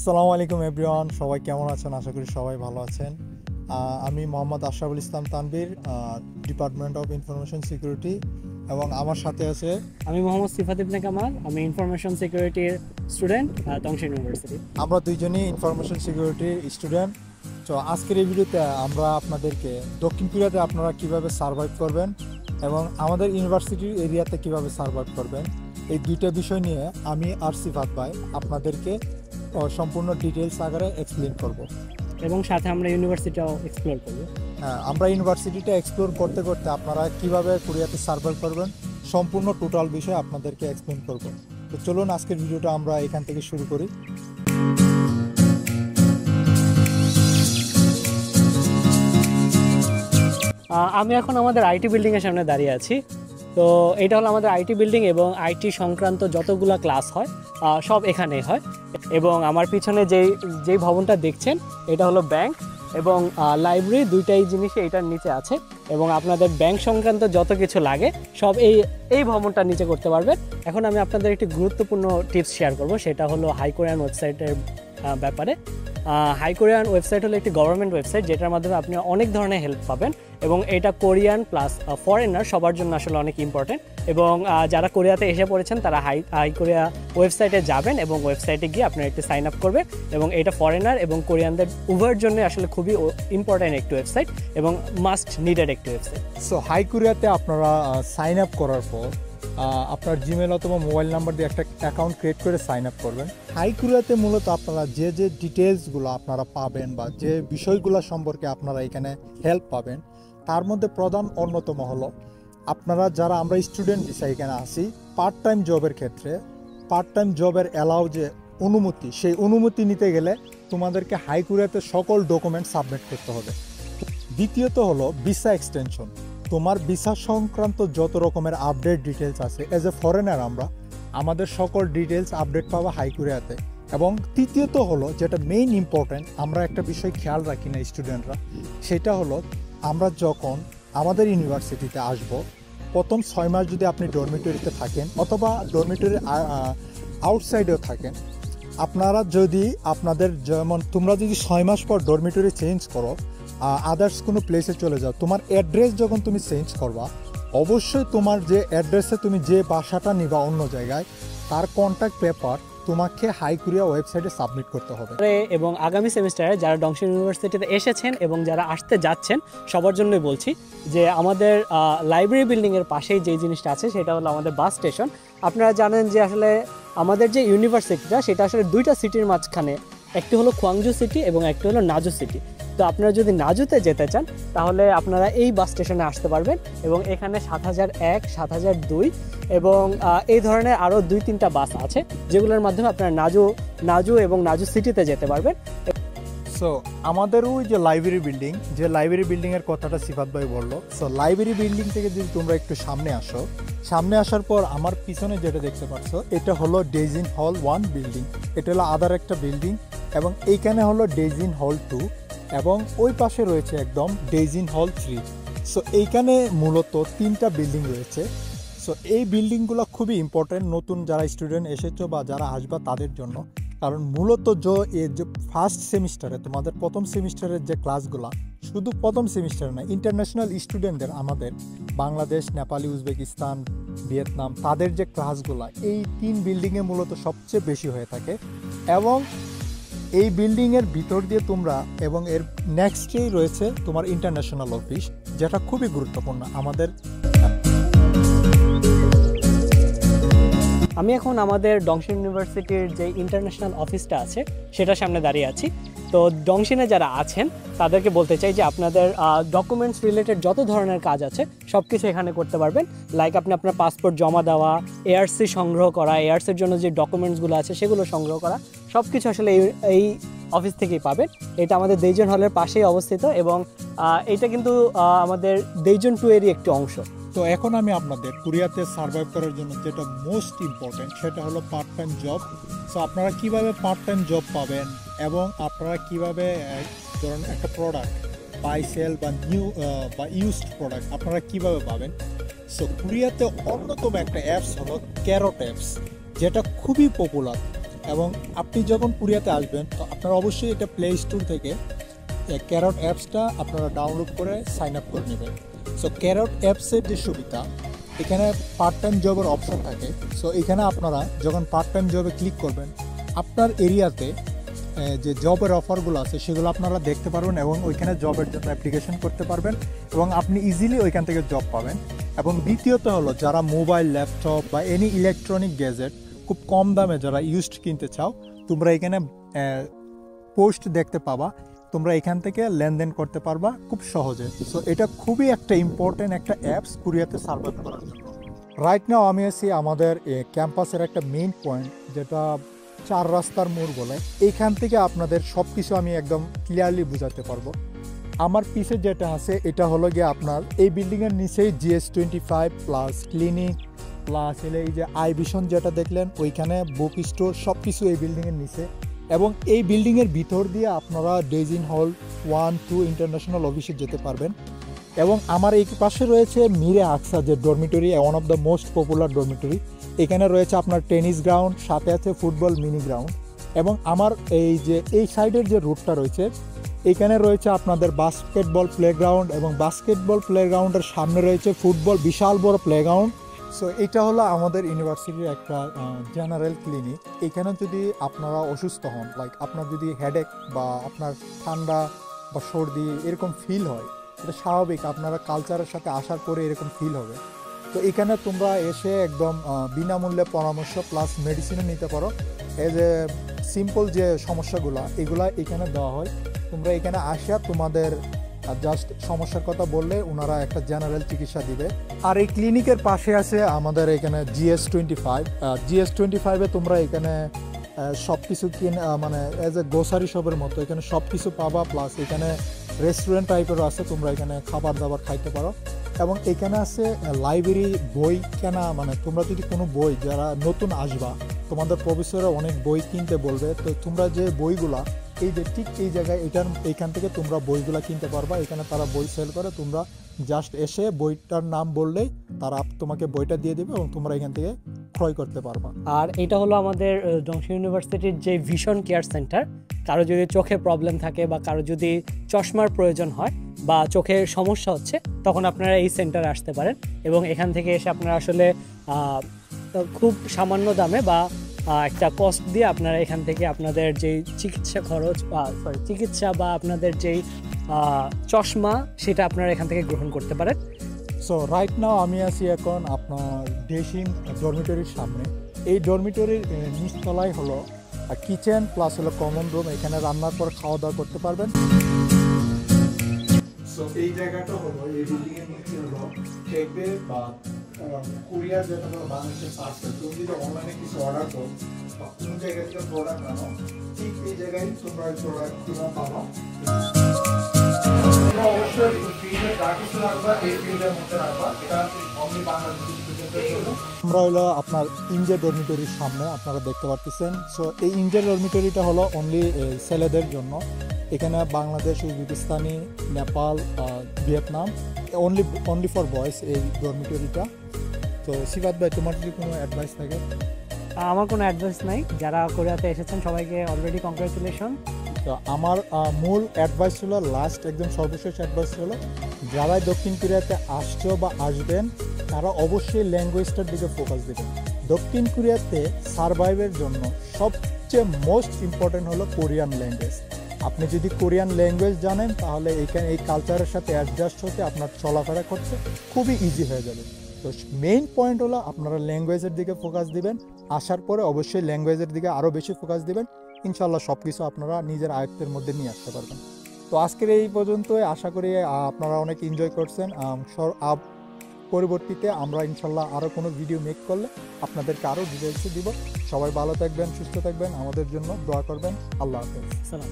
আসসালামু আলাইকুম এভরিওয়ান, সবাই কেমন আছেন? আশা করি সবাই ভালো আছেন। আমি Mohammad Ashraful Islam Tanvir, department of information security, এবং আমার সাথে আছে আমি মোহাম্মদ সিফাত ইবনে কামাল। আমি ইনফরমেশন সিকিউরিটির স্টুডেন্ট তংশী ইউনিভার্সিটি। আমরা দুইজনই ইনফরমেশন সিকিউরিটির স্টুডেন্ট। তো আজকের এই ভিডিওতে আমরা আপনাদেরকে দক্ষিণ কোরিয়াতে আপনারা কিভাবে সার্ভাইভ করবেন এবং আমাদের ইউনিভার্সিটির এরিয়াতে কিভাবে সার্ভাইভ করবেন, এই দুইটা বিষয় নিয়ে আমি আর সিফাত ভাই আপনাদেরকে সম্পূর্ণ ডিটেলস আকারে এক্সপ্লেন করব। এবং সাথে আমরা ইউনিভার্সিটিও এক্সপ্লোর করব। হ্যাঁ, আমরা ইউনিভার্সিটিটা এক্সপ্লোর করতে করতে আপনারা কিভাবে কোরিয়াতে সার্ভাইভ করবেন সম্পূর্ণ টোটাল বিষয় আপনাদেরকে এক্সপ্লেন করব। তো চলুন আজকের ভিডিওটা আমরা এখান থেকে শুরু করি। আমি এখন আমাদের আইটি বিল্ডিংয়ের সামনে দাঁড়িয়ে আছি। তো এটা হলো আমাদের আইটি বিল্ডিং এবং আইটি সংক্রান্ত যতগুলো ক্লাস হয় সব এখানেই হয়। এবং আমার পিছনে যেই ভবনটা দেখছেন এটা হলো ব্যাংক এবং লাইব্রেরি, দুইটাই জিনিসই এটার নিচে আছে। এবং আপনাদের ব্যাংক সংক্রান্ত যত কিছু লাগে সব এই ভবনটার নিচে করতে পারবেন। এখন আমি আপনাদের একটি গুরুত্বপূর্ণ টিপস শেয়ার করব, সেটা হলো হাই কোরিয়ান ওয়েবসাইটের ব্যাপারে। হাই কোরিয়ান ওয়েবসাইট হলো একটি গভর্নমেন্ট ওয়েবসাইট যেটার মাধ্যমে আপনি অনেক ধরনের হেল্প পাবেন এবং এটা কোরিয়ান প্লাস ফরেনার সবার জন্য আসলে অনেক ইম্পর্টেন্ট। এবং যারা কোরিয়াতে এসে পড়েছেন তারা হাই কোরিয়া ওয়েবসাইটে যাবেন এবং ওয়েবসাইটে গিয়ে আপনারা একটি সাইন আপ করবেন। এবং এটা ফরেনার এবং কোরিয়ানদের উভয়ের জন্য আসলে খুবই ইম্পর্টেন্ট একটি ওয়েবসাইট এবং মাস্ট নিডেড একটি ওয়েবসাইট। সো হাই কোরিয়াতে আপনারা সাইন আপ করার পর আপনার জিমেল অথবা মোবাইল নাম্বার দিয়ে একটা অ্যাকাউন্ট ক্রিয়েট করে সাইন আপ করবেন। হাই কোরিয়াতে মূলত আপনারা যে ডিটেলসগুলো আপনারা পাবেন বা যে বিষয়গুলো সম্পর্কে আপনারা এখানে হেল্প পাবেন, তার মধ্যে প্রধান অন্যতম হলো আপনারা যারা আমরা স্টুডেন্ট হিসেবে এখানে আসি, পার্ট টাইম জবের ক্ষেত্রে পার্ট টাইম জবের অ্যালাউ যে অনুমতি, সেই অনুমতি নিতে গেলে তোমাদেরকে হাই কোরিয়াতে সকল ডকুমেন্ট সাবমিট করতে হবে। দ্বিতীয়ত হলো ভিসা এক্সটেনশন। তোমার ভিসা সংক্রান্ত যত রকমের আপডেট ডিটেলস আছে, এজ এ ফরেনার আমরা আমাদের সকল ডিটেলস আপডেট পাবো হাই কোরিয়াতে। এবং তৃতীয়ত হলো যেটা মেইন ইম্পর্ট্যান্ট, আমরা একটা বিষয় খেয়াল রাখি না স্টুডেন্টরা, সেটা হলো আমরা যখন আমাদের ইউনিভার্সিটিতে আসব, প্রথম 6 মাস যদি আপনি ডরমিটরিতে থাকেন অথবা ডরমিটরির আউটসাইডেও থাকেন, আপনারা যদি আপনাদের যেমন তোমরা যদি 6 মাস পর ডরমিটরি চেঞ্জ করো, আদার্স কোনো প্লেসে চলে যাও, তোমার অ্যাড্রেস যখন তুমি চেঞ্জ করবা, অবশ্যই তোমার যে অ্যাড্রেসে তুমি যে বাসাটা নিবা অন্য জায়গায়, তার কন্ট্যাক্ট পেপার তোমাকে হাই কোরিয়া ওয়েবসাইটে সাবমিট করতে হবে। এবং আগামী সেমিস্টারে যারা ডংশন ইউনিভার্সিটিতে এসেছেন এবং যারা আসতে যাচ্ছেন সবার জন্যই বলছি যে আমাদের লাইব্রেরি বিল্ডিংয়ের পাশেই যে জিনিসটা আছে সেটা হলো আমাদের বাস স্টেশন। আপনারা জানেন যে আসলে আমাদের যে ইউনিভার্সিটিটা সেটা আসলে দুইটা সিটির মাঝখানে, একটি হলো খোয়াংজু সিটি এবং একটি হলো নাজু সিটি। তো আপনারা যদি নাজুতে যেতে চান তাহলে আপনারা এই বাস স্টেশনে আসতে পারবেন এবং এখানে 7001, 7002 এবং এই ধরনের আরও 2-3টা বাস আছে যেগুলোর মাধ্যমে আপনারা নাজু এবং নাজু সিটিতে যেতে পারবেন। সো আমাদের ওই যে লাইব্রেরি বিল্ডিংয়ের কথাটা সিফাত ভাই বললো। সো লাইব্রেরি বিল্ডিং থেকে যদি তোমরা একটু সামনে আসার পর আমার পিছনে যেটা দেখতে পাচ্ছ, এটা হলো ডেজিন হল 1 বিল্ডিং, এটা হলো আদার একটা বিল্ডিং। এবং এইখানে হলো ডেজিন হল 2 এবং ওই পাশে রয়েছে একদম ডেজিন হল 3। সো এইখানে মূলত 3টা বিল্ডিং রয়েছে। সো এই বিল্ডিংগুলো খুবই ইম্পর্টেন্ট নতুন যারা স্টুডেন্ট এসেছো বা যারা আসবা তাদের জন্য। কারণ মূলত যে ফার্স্ট সেমিস্টারে তোমাদের প্রথম সেমিস্টারের যে ক্লাসগুলো, শুধু প্রথম সেমিস্টারে না, ইন্টারন্যাশনাল স্টুডেন্টদের আমাদের বাংলাদেশ, নেপালি, উজবেকিস্তান, ভিয়েতনাম, তাদের যে ক্লাসগুলো এই 3 বিল্ডিংয়ে মূলত সবচেয়ে বেশি হয়ে থাকে। এবং এই বিল্ডিংয়ের ভিতর দিয়ে তোমরা, এবং এর নেক্সটেই রয়েছে তোমার ইন্টারন্যাশনাল অফিস, যেটা খুবই গুরুত্বপূর্ণ আমাদের। আমি এখন আমাদের ডংশন ইউনিভার্সিটির যে ইন্টারন্যাশনাল অফিসটা আছে সেটার সামনে দাঁড়িয়ে আছি। তো ডংশনে যারা আছেন তাদেরকে বলতে চাই যে আপনাদের ডকুমেন্টস রিলেটেড যত ধরনের কাজ আছে সব কিছু এখানে করতে পারবেন। লাইক আপনি আপনার পাসপোর্ট জমা দেওয়া, এআরসি সংগ্রহ করা, এআরসির জন্য যে ডকুমেন্টসগুলো আছে সেগুলো সংগ্রহ করা, সব কিছু আসলে এই অফিস থেকেই পাবেন। এটা আমাদের দেইজন হলের পাশেই অবস্থিত এবং এটা কিন্তু আমাদের দেইজন 2 এরই একটি অংশ। তো এখন আমি আপনাদের কোরিয়াতে সার্ভাইভ করার জন্য যেটা মোস্ট ইম্পর্টেন্ট সেটা হলো পার্ট টাইম জব। সো আপনারা কিভাবে পার্ট টাইম জব পাবেন এবং আপনারা কিভাবে ধরুন একটা প্রোডাক্ট বাই সেল বা নিউ বা ইউজড প্রোডাক্ট আপনারা কিভাবে পাবেন। সো কোরিয়াতে অন্যতম একটা অ্যাপস হলো ক্যারট অ্যাপস, যেটা খুবই পপুলার এবং আপনি যখন কোরিয়াতে আসবেন তো আপনারা অবশ্যই এটা প্লে স্টোর থেকে ক্যারট অ্যাপসটা আপনারা ডাউনলোড করে সাইন আপ করে নেবেন। সো ক্যারট অ্যাপসের যে সুবিধা, এখানে পার্ট টাইম জবের অপশন থাকে। সো এখানে আপনারা যখন পার্ট টাইম জবে ক্লিক করবেন, আপনার এরিয়াতে যে জবের অফারগুলো আছে সেগুলো আপনারা দেখতে পারবেন এবং ওইখানে জবের জন্য অ্যাপ্লিকেশন করতে পারবেন এবং আপনি ইজিলি ওইখান থেকে জব পাবেন। এবং দ্বিতীয়ত হলো, যারা মোবাইল, ল্যাপটপ বা এনি ইলেকট্রনিক গ্যাজেট খুব কম দামে যারা ইউজড কিনতে চাও, তোমরা এখানে পোস্ট দেখতে পাবা, তোমরা এখান থেকে লেনদেন করতে পারবা খুব সহজে। সো এটা খুবই একটা ইম্পর্টেন্ট একটা অ্যাপস কোরিয়াতে সার্ভাইভ করার জন্য। রাইট নাও আমি আছি আমাদের ক্যাম্পাসের একটা মেইন পয়েন্ট, যেটা 4 রাস্তার মোড় বলে। এইখান থেকে আপনাদের সব কিছু আমি একদম ক্লিয়ারলি বোঝাতে পারবো। আমার পিছে যেটা আছে এটা হলো গিয়ে আপনার এই বিল্ডিংয়ের নিচেই GS25 প্লাস ক্লিনিক প্লাস এলে এই যে আই ভিশন যেটা দেখলেন, ওইখানে বুক স্টোর সব কিছু এই বিল্ডিংয়ের নিচে। এবং এই বিল্ডিংয়ের ভিতর দিয়ে আপনারা ডেজিন হল 1-2 ইন্টারন্যাশনাল অফিসে যেতে পারবেন। এবং আমার এই পাশে রয়েছে মিরে আকসা, যে dormitory, one of the most popular dormitory. এখানে রয়েছে আপনার টেনিস গ্রাউন্ড, সাথে আছে ফুটবল মিনি গ্রাউন্ড। এবং আমার এই সাইডের যে রুটটা রয়েছে, এখানে রয়েছে আপনাদের বাস্কেটবল প্লেগ্রাউন্ড এবং বাস্কেটবল প্লেগ্রাউন্ডের সামনে রয়েছে ফুটবল বিশাল বড় প্লেগ্রাউন্ড। সো এটা হলো আমাদের ইউনিভার্সিটির একটা জেনারেল ক্লিনিক। এখানে যদি আপনারা অসুস্থ হন, লাইক আপনার যদি হেডেক বা আপনার ঠান্ডা বা সর্দি এরকম ফিল হয়, এটা স্বাভাবিক, আপনারা কালচারের সাথে আসার পরে এরকম ফিল হবে। তো এখানে তোমরা এসে একদম বিনামূল্যে পরামর্শ প্লাস মেডিসিনও নিতে পারো। এই যে সিম্পল যে সমস্যাগুলো এগুলা এখানে দেওয়া হয়। তোমরা এখানে আসা তোমাদের জাস্ট সমস্যার কথা বললে ওনারা একটা জেনারেল চিকিৎসা দিবে। আর এই ক্লিনিকের পাশে আছে আমাদের এখানে GS25 তোমরা এখানে সব কিছু মানে অ্যাজ এ গ্রোসারি শপের মতো এখানে সব কিছু পাবা। প্লাস এখানে রেস্টুরেন্ট টাইপেরও আছে, তোমরা এখানে খাবার দাবার খাইতে পারো। এবং এখানে আছে লাইব্রেরি, বই কেনা, মানে তোমরা যদি কোনো বই, যারা নতুন আসবা, তোমাদের প্রফেসররা অনেক বই কিনতে বলবে, তো তোমরা যে বইগুলা এই যে ঠিক এই জায়গায় এইখান থেকে তোমরা বইগুলা কিনতে পারবা। এখানে তারা বই সেল করে, তোমরা জাস্ট এসে বইটার নাম বললেই তারা তোমাকে বইটা দিয়ে দেবে এবং তোমরা এখান থেকে ক্রয় করতে পারবা। আর এটা হলো আমাদের জংশন ইউনিভার্সিটির যে ভিশন কেয়ার সেন্টার। কারো যদি চোখে প্রবলেম থাকে বা কারো যদি চশমার প্রয়োজন হয় বা চোখের সমস্যা হচ্ছে, তখন আপনারা এই সেন্টারে আসতে পারেন এবং এখান থেকে এসে আপনারা আসলে খুব সামান্য দামে বা একটা কস্ট দিয়ে আপনারা এখান থেকে আপনাদের যেই চিকিৎসা খরচ চিকিৎসা বা আপনাদের যেই চশমা, সেটা আপনারা এখান থেকে গ্রহণ করতে পারেন। সো রাইট নাও আমি আছি এখন আপনার ডেসিং ডরমিটরির সামনে। এই ডরমিটরির নিচতলায় হলো কিচেন প্লাস হলো কমন রুম। এখানে রান্নার পর খাওয়া দাওয়া করতে পারবেন। সো এই জায়গাটা হলো, এই বিল্ডিং এর নিচে হলো টেকবে বা কুরিয়ার, যেটা হলো বাংলাদেশের পার্সেল। তুমি যদি অনলাইনে কিছু অর্ডার করো বা কোনো জায়গায় থেকে প্রোডাক্ট আনো, ঠিক এই জায়গায় তোমরা প্রোডাক্ট কিনা পাবা। অবশ্যই ফিল্ডে যা কিছু রাখবা এই ফিল্ডের মধ্যে রাখবা। এটা অনলি বাংলাদেশি স্টুডেন্টদের জন্য। আমরা হলো আপনার ইন্ডিয়া ডরমিটরির সামনে, আপনারা দেখতে পাচ্ছেন। সো এই ইন্ডিয়া ডরমিটরিটা হলো অনলি ছেলেদের জন্য। এখানে Bangladesh, Uzbekistani, Nepal, Vietnam, only for boys এই ডরমিটরিটা। তো সিফাত ভাই, তোমার যদি কোনো অ্যাডভাইস থাকে? আমার কোনো অ্যাডভাইস নাই। যারা কোরিয়াতে এসেছেন সবাইকে অলরেডি কংগ্রাচুলেশন। তো আমার মূল অ্যাডভাইস হলো, লাস্ট একদম সর্বশেষ অ্যাডভাইস হলো, যারা দক্ষিণ কোরিয়াতে আসছো বা আসবেন তারা অবশ্যই ল্যাঙ্গুয়েজটার দিকে ফোকাস দেবেন। দক্ষিণ কোরিয়াতে সারভাইভের জন্য সবচেয়ে মোস্ট ইম্পর্টেন্ট হলো কোরিয়ান ল্যাঙ্গুয়েজ। আপনি যদি কোরিয়ান ল্যাঙ্গুয়েজ জানেন তাহলে এইখানে এই কালচারের সাথে অ্যাডজাস্ট হতে আপনার চলাফেরা করতে খুবই ইজি হয়ে যাবে। তো মেইন পয়েন্ট হলো আপনারা ল্যাঙ্গুয়েজের দিকে ফোকাস দিবেন। আসার পরে অবশ্যই ল্যাঙ্গুয়েজের দিকে আরও বেশি ফোকাস দিবেন। ইনশাল্লাহ সব কিছু আপনারা নিজের আয়ত্তের মধ্যে নিয়ে আসতে পারবেন। তো আজকের এই পর্যন্তই, আশা করি আপনারা অনেক এনজয় করছেন। পরবর্তীতে আমরা ইনশাল্লাহ আরও কোনো ভিডিও মেক করলে আপনাদেরকে আরও ডিটেলসে দিব। সবাই ভালো থাকবেন, সুস্থ থাকবেন, আমাদের জন্য দোয়া করবেন। আল্লাহ হাফেজ। সালাম।